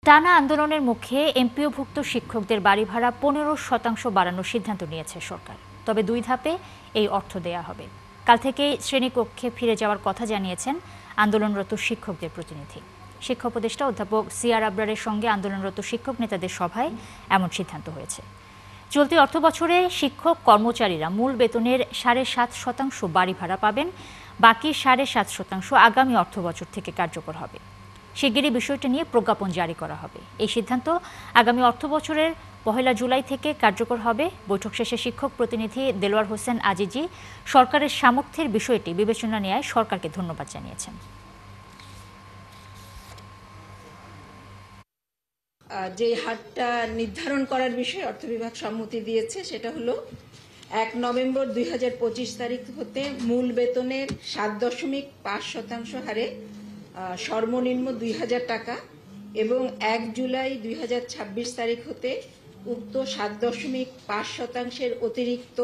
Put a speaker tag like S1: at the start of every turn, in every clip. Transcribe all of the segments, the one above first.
S1: টানা আন্দোলনের মুখে এমপিওভুক্ত শিক্ষকদের বাড়ি ভাড়া 15% বাড়ানোর সিদ্ধান্ত নিয়েছে সরকার। তবে 2 ধাপে এই অর্থ দেয়া হবে। কাল থেকে শ্রেণীকক্ষে ফিরে যাওয়ার কথা জানিয়েছেন আন্দোলনরত শিক্ষকদের প্রতিনিধি। শিক্ষা উপদেষ্টা অধ্যাপক সিআর আবরারের সঙ্গে আন্দোলনরত শিক্ষক নেতাদের সভায় এমন সিদ্ধান্ত হয়েছে। চলতি অর্থবছরে শিক্ষক কর্মচারীরা মূল বেতনের 7.5% বাড়ি ভাড়া পাবেন। বাকি 7.5% আগামী অর্থবছর থেকে কার্যকর হবে। শিগগিরই বিষয়টি নিয়ে প্রজ্ঞাপন জারি করা হবে। এই সিদ্ধান্ত আগামী অর্থবছরের 1 জুলাই থেকে কার্যকর হবে। বৈঠক শেষে শিক্ষক প্রতিনিধি দেলোয়ার হোসেন আজিজি সরকারের সামর্থ্যের বিষয়টি বিবেচনা নেওয়ায় সরকারকে ধন্যবাদ জানিয়েছেন।
S2: যে হারটা নির্ধারণ করার বিষয়ে অর্থ বিভাগ সম্মতি দিয়েছে সেটা হলো 1 নভেম্বর 2025 তারিখ হতে মূল বেতনের 7.5% হারে সর্বনিম্ন 2000 টাকা এবং 1 জুলাই 2026 তারিখ হতে উক্ত 7.5% অতিরিক্ত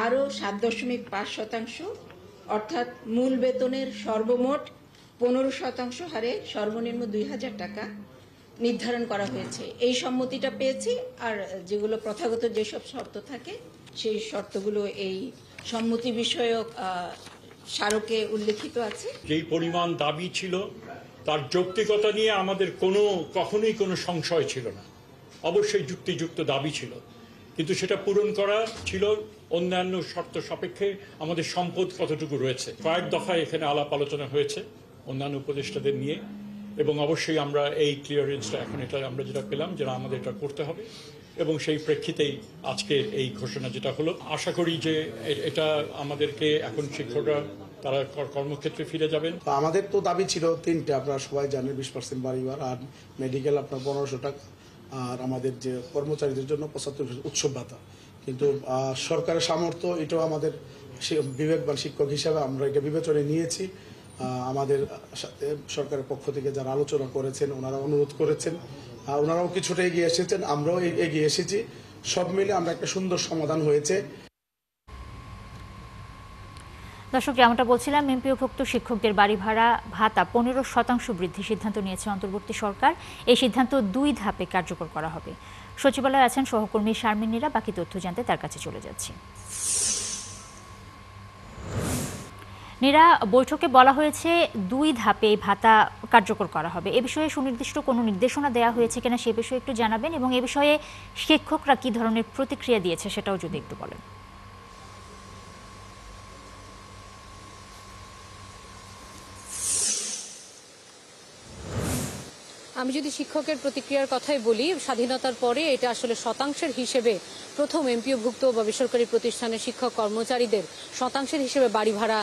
S2: আরও 7.5% অর্থাৎ মূল বেতনের সর্বমোট 15% হারে সর্বনিম্ন 2000 টাকা নির্ধারণ করা হয়েছে। এই সম্মতিটা পেয়েছি। আর যেগুলো প্রথাগত যেসব শর্ত থাকে সেই শর্তগুলো এই সম্মতি বিষয়ক স্মারকে উল্লেখিত আছে।
S3: যেই পরিমাণ দাবি ছিল তার যৌক্তিকতা নিয়ে আমাদের কখনোই কোনো সংশয় ছিল না। অবশ্যই যুক্তিযুক্ত দাবি ছিল, কিন্তু সেটা পূরণ করা ছিল অন্যান্য শর্ত সাপেক্ষে আমাদের সম্পদ কতটুকু রয়েছে। কয়েক দফায় এখানে আলাপ আলোচনা হয়েছে অন্যান্য উপদেষ্টাদের নিয়ে, এবং অবশ্যই আমরা এই ক্লিয়ারেন্সটা এখন এটা আমরা যেটা পেলাম যে আমাদের এটা করতে হবে, এবং সেই প্রেক্ষিতেই আজকের এই ঘোষণা যেটা হলো। আশা করি যে এটা আমাদেরকে এখন শিক্ষকরা তারা কর্মক্ষেত্রে ফিরে যাবেন।
S4: আমাদের তো দাবি ছিল 3টে, আপনারা সবাই জানেন, 20% বাড়ি ভাড়া, আর মেডিকেল আপনার 1500 টাকা, আর আমাদের যে কর্মচারীদের জন্য 75% উৎসব ভাতা। কিন্তু সরকারের সামর্থ্য এটাও আমাদের বিবেকবান শিক্ষক হিসাবে আমরা এটা বিবেচনায় নিয়েছি। আমাদের সাথে সরকারের পক্ষ থেকে যারা আলোচনা করেছেন, ওনারা অনুরোধ করেছেন, ওনারাও কিছুটা এগিয়ে এসেছেন, আমরাও এগিয়ে এসেছি। সব মিলে আমরা একটা সুন্দর সমাধান হয়েছে।
S1: দর্শক, যেমনটা বলছিলাম, এমপিওভুক্ত শিক্ষকদের বাড়ি ভাড়া ভাতা 15% বৃদ্ধির সিদ্ধান্ত নিয়েছে অন্তর্বর্তী সরকার। এই সিদ্ধান্ত 2 ধাপে কার্যকর করা হবে। সচিবালয়ে আছেন সহকর্মী শারমিন নীরা। বাকি তথ্য জানতে তার কাছে চলে যাচ্ছি। নীরা, বৈঠকে বলা হয়েছে 2 ধাপে এই ভাতা কার্যকর করা হবে। এ বিষয়ে সুনির্দিষ্ট কোনো নির্দেশনা দেওয়া হয়েছে কিনা সে বিষয়ে একটু জানাবেন, এবং এ বিষয়ে শিক্ষকরা কি ধরনের প্রতিক্রিয়া দিয়েছে সেটাও যদি একটু বলেন।
S5: আমি যদি শিক্ষকের প্রতিক্রিয়ার কথাই বলি, স্বাধীনতার পরে এটা আসলে শতাংশের হিসেবে প্রথম এমপিওভুক্ত বা বেসরকারি প্রতিষ্ঠানের শিক্ষক কর্মচারীদের শতাংশের হিসেবে বাড়ি ভাড়া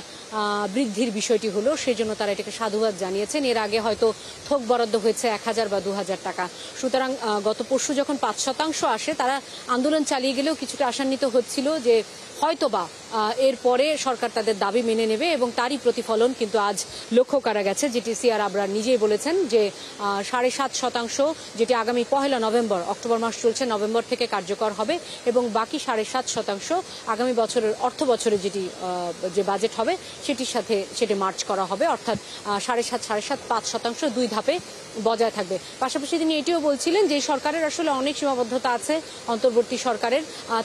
S5: বৃদ্ধির বিষয়টি হলো, সেই জন্য তারা এটাকে সাধুবাদ জানিয়েছেন। এর আগে হয়তো থোক বরাদ্দ হয়েছে 1000 বা 2000 টাকা। সুতরাং গত পরশু যখন 5% আসে, তারা আন্দোলন চালিয়ে গেলেও কিছুটা আশান্বিত হচ্ছিল যে হয়তোবা এরপরে সরকার তাদের দাবি মেনে নেবে, এবং তারই প্রতিফলন কিন্তু আজ লক্ষ্য করা গেছে। যেটি সিআর আবরার নিজেই বলেছেন যে 7.5% যেটি আগামী 1 নভেম্বর, অক্টোবর মাস চলছে, নভেম্বর থেকে কার্যকর হবে, এবং বাকি 7.5% আগামী বছরের অর্থ বছরে যে বাজেট হবে সেটির সাথে সেটি মার্চ করা হবে। অর্থাৎ 7.5% 2 ধাপে বজায় থাকবে। পাশাপাশি তিনি এটিও বলছিলেন যে সরকারের আসলে অনেক সীমাবদ্ধতা আছে অন্তর্বর্তী সরকারের,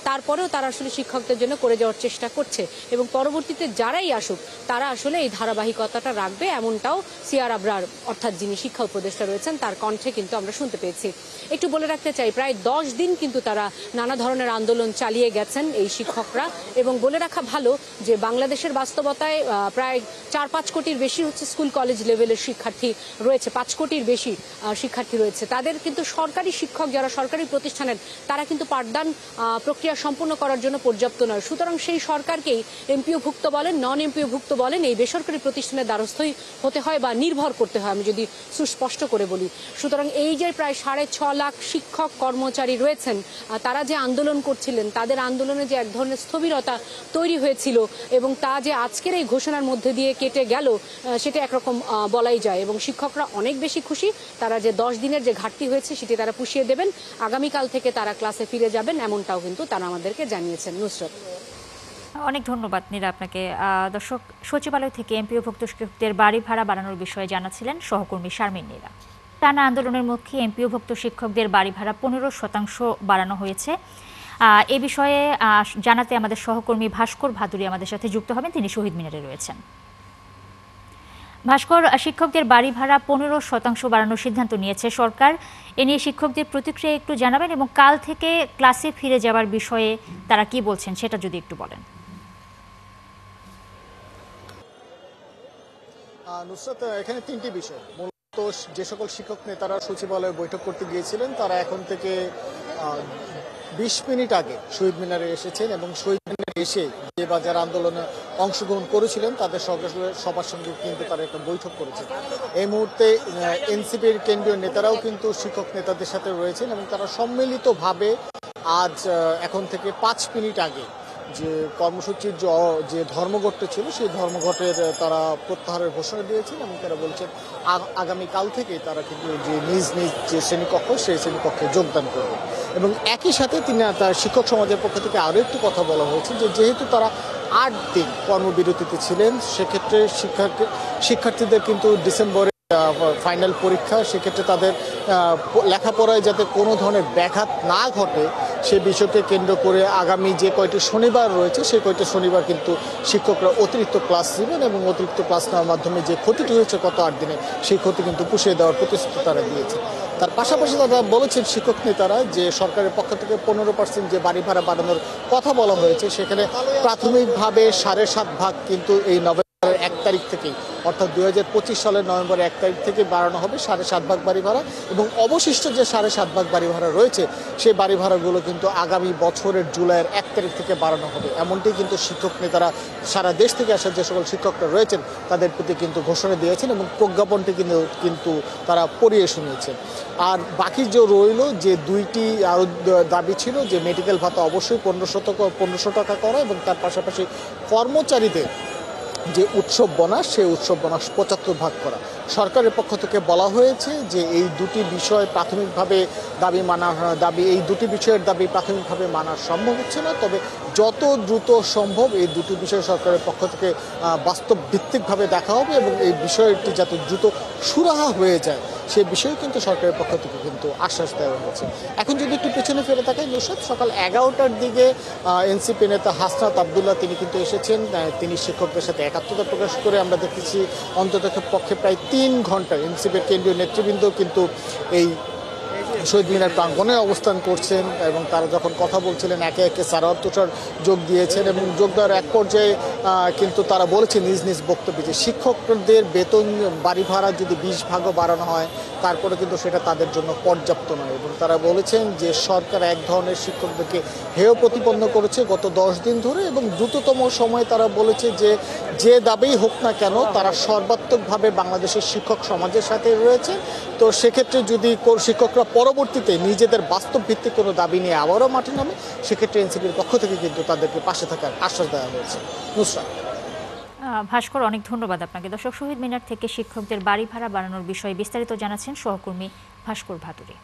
S5: তারপরেও তারা আসলে শিক্ষকদের জন্য করে যাওয়ার চেষ্টা করছে, এবং পরবর্তীতে যারাই আসুক তারা আসলে এই ধারাবাহিকতাটা রাখবে, এমনটাও সিআর আবরার অর্থাৎ যিনি শিক্ষা উপদেষ্টা রয়েছেন তার কণ্ঠে কিন্তু আমরা শুনতে পেয়েছি। একটু বলে রাখতে চাই, প্রায় 10 দিন কিন্তু তারা নানা ধরনের আন্দোলন চালিয়ে গেছেন এই শিক্ষকরা, এবং বলে রাখা ভালো যে বাংলাদেশের বাস্তবতায় প্রায় 4-5 কোটির বেশি হচ্ছে স্কুল কলেজ লেভেলের শিক্ষার্থী রয়েছে, 5 কোটির বেশি শিক্ষার্থী রয়েছে। তাদের কিন্তু সরকারি শিক্ষক যারা সরকারি প্রতিষ্ঠানের, তারা কিন্তু পাঠদান প্রক্রিয়া সম্পূর্ণ করার জন্য পর্যাপ্ত নয়। সুতরাং সেই সরকারকেই এমপিওভুক্ত বলেন, নন এমপিওভুক্ত বলেন, এই বেসরকারি প্রতিষ্ঠানের দ্বারস্থই হতে হয় বা নির্ভর করতে হয়, আমি যদি সুস্পষ্ট করে বলি। সুতরাং এই যে প্রায় 6.5 লাখ শিক্ষক কর্মচারী রয়েছেন, তারা যে আন্দোলন করছিলেন, তাদের আন্দোলনে যে এক ধরনের স্থবিরতা তৈরি হয়েছিল, এবং তা যে আজকের এই ঘোষণার মধ্যে দিয়ে কেটে গেল, সেটা একরকম বলাই যায়। এবং শিক্ষকরা অনেক বেশি খুশি, তারা যে 10 দিনের যে ঘাটতি হয়েছে সেটি তারা পুষিয়ে দেবেন, আগামীকাল থেকে তারা ক্লাসে ফিরে যাবেন, এমনটাও কিন্তু তারা আমাদেরকে জানিয়েছেন। নুসরত,
S1: অনেক ধন্যবাদ নীরা আপনাকে। দর্শক, সচিবালয় থেকে এমপিওভুক্ত শিক্ষকদের বাড়ি ভাড়া বাড়ানোর বিষয়ে জানাচ্ছিলেন সহকর্মী শারমিন নীরা। টানা আন্দোলনের মুখে এমপিওভুক্ত শিক্ষকদের বাড়ি ভাড়া 15% বাড়ানো হয়েছে। এ বিষয়ে জানাতে আমাদের সহকর্মী ভাস্কর ভাদুরী আমাদের সাথে যুক্ত হবেন, তিনি শহীদ মিনারে রয়েছেন। ভাস্কর, শিক্ষকদের বাড়ি ভাড়া 15% বাড়ানোর সিদ্ধান্ত নিয়েছে সরকার। এ নিয়ে শিক্ষকদের প্রতিক্রিয়া একটু জানাবেন এবং কাল থেকে ক্লাসে ফিরে যাওয়ার বিষয়ে তারা কি বলছেন সেটা যদি একটু বলেন।
S6: নুসরাত, এখানে তিনটি বিষয়। মূলত যে সকল শিক্ষক নেতারা সচিবালয়ে বৈঠক করতে গিয়েছিলেন তারা এখন থেকে 20 মিনিট আগে শহীদ মিনারে এসেছেন এবং শহীদ মিনারে এসে যে বাজার আন্দোলনে অংশগ্রহণ করেছিলেন তাদের সবার সঙ্গে কিন্তু তারা একটা বৈঠক করেছেন। এই মুহূর্তে এনসিপির কেন্দ্রীয় নেতারাও কিন্তু শিক্ষক নেতাদের সাথে রয়েছেন এবং তারা সম্মিলিতভাবে আজ এখন থেকে 5 মিনিট আগে যে কর্মসূচির যে ধর্মঘটটা ছিল সেই ধর্মঘটের তারা প্রত্যাহারের ঘোষণা দিয়েছেন এবং তারা বলছেন আগামীকাল থেকে তারা কিন্তু যে নিজ নিজ যে শ্রেণীকক্ষ সেই শ্রেণীকক্ষে যোগদান করবে। এবং একই সাথে তার শিক্ষক সমাজের পক্ষ থেকে আরও একটি কথা বলা হয়েছে যে যেহেতু তারা 8 দিন কর্মবিরতিতে ছিলেন, সেক্ষেত্রে শিক্ষার্থীদের কিন্তু ডিসেম্বরে ফাইনাল পরীক্ষা, সেক্ষেত্রে তাদের লেখাপড়ায় যাতে কোনো ধরনের ব্যাঘাত না ঘটে সে বিষয়কে কেন্দ্র করে আগামী যে কয়টি শনিবার রয়েছে সেই কয়টি শনিবার কিন্তু শিক্ষকরা অতিরিক্ত ক্লাস নেবেন এবং অতিরিক্ত ক্লাস নেওয়ার মাধ্যমে যে ক্ষতিটি হয়েছে গত 8 দিনে সেই ক্ষতি কিন্তু পুষিয়ে দেওয়ার প্রতিশ্রুতি তারা দিয়েছে। তার পাশাপাশি তারা বলেছেন শিক্ষক নেতারা যে সরকারের পক্ষ থেকে 15% যে বাড়ি ভাড়া বাড়ানোর কথা বলা হয়েছে সেখানে প্রাথমিকভাবে 7.5 ভাগ কিন্তু এই নভেম্বরের 1 তারিখ থেকেই অর্থাৎ 2025 সালের নভেম্বরের 1 তারিখ থেকে বাড়ানো হবে 7.5 ভাগ বাড়ি ভাড়া এবং অবশিষ্ট যে 7.5 ভাগ বাড়ি ভাড়া রয়েছে সেই বাড়ি ভাড়াগুলো কিন্তু আগামী বছরের জুলাইয়ের 1 তারিখ থেকে বাড়ানো হবে। এমনটি কিন্তু শিক্ষক নেতারা সারা দেশ থেকে আসা যে সকল শিক্ষকরা রয়েছেন তাদের প্রতি কিন্তু ঘোষণা দিয়েছেন এবং প্রজ্ঞাপনটি কিন্তু তারা পড়িয়ে শুনিয়েছেন। আর বাকি যে রইল যে দুইটি আরও দাবি ছিল যে মেডিকেল ভাতা অবশ্যই 1500 টাকা করা এবং তার পাশাপাশি কর্মচারীদের যে উৎসব বোনাস সেই উৎসব বোনাস 75 ভাগ করা। সরকারের পক্ষ থেকে বলা হয়েছে যে এই দুটি বিষয় প্রাথমিকভাবে এই দুটি বিষয়ের দাবি প্রাথমিকভাবে মানা সম্ভব হচ্ছে না, তবে যত দ্রুত সম্ভব এই দুটি বিষয় সরকারের পক্ষ থেকে বাস্তব ভিত্তিকভাবে দেখা হবে এবং এই বিষয়টি যাতে দ্রুত সুরাহা হয়ে যায় সে বিষয়ে কিন্তু সরকারের পক্ষ থেকে কিন্তু আশ্বাস দেওয়া হয়েছে। এখন যদি একটু পেছনে ফিরে তাকাই নুসরাত, সকাল 11টার দিকে এনসিপি নেতা হাসনাত আবদুল্লাহ তিনি কিন্তু এসেছেন। তিনি শিক্ষকদের সাথে একাত্মতা প্রকাশ করে আমরা দেখেছি অন্তত পক্ষে প্রায় 3 ঘন্টা এনসিপির কেন্দ্রীয় নেতৃবৃন্দ কিন্তু এই শহীদ মিনার প্রাঙ্গণে অবস্থান করছেন এবং তারা যখন কথা বলছিলেন একে একে সারাওয়াত তুষার যোগ দিয়েছেন এবং যোগ দেওয়ার এক পর্যায়ে কিন্তু তারা বলেছেন নিজ নিজ বক্তব্যে যে শিক্ষকদের বেতন বাড়ি ভাড়া যদি 20 ভাগও বাড়ানো হয় তারপরে কিন্তু সেটা তাদের জন্য পর্যাপ্ত নয় এবং তারা বলেছেন যে সরকার এক ধরনের শিক্ষকদেরকে হেয় প্রতিপন্ন করেছে গত 10 দিন ধরে এবং দ্রুততম সময়ে তারা বলেছে যে দাবিই হোক না কেন তারা সর্বাত্মকভাবে বাংলাদেশের শিক্ষক সমাজের সাথে রয়েছে। তো সেক্ষেত্রে যদি শিক্ষকরা পরবর্তীতে নিজেদের বাস্তব ভিত্তিক কোনো দাবি নিয়ে আবারও মাঠে নামে সেক্ষেত্রে এনসিপির পক্ষ থেকে কিন্তু তাদেরকে পাশে থাকার আশ্বাস দেওয়া হয়েছে। নুসরাত।
S1: ভাস্কর, অনেক ধন্যবাদ আপনাকে। দর্শক, শহীদ মিনার থেকে শিক্ষকদের বাড়ি ভাড়া বাড়ানোর বিষয়ে বিস্তারিত জানাচ্ছেন সহকর্মী ভাস্কর ভাদুরী।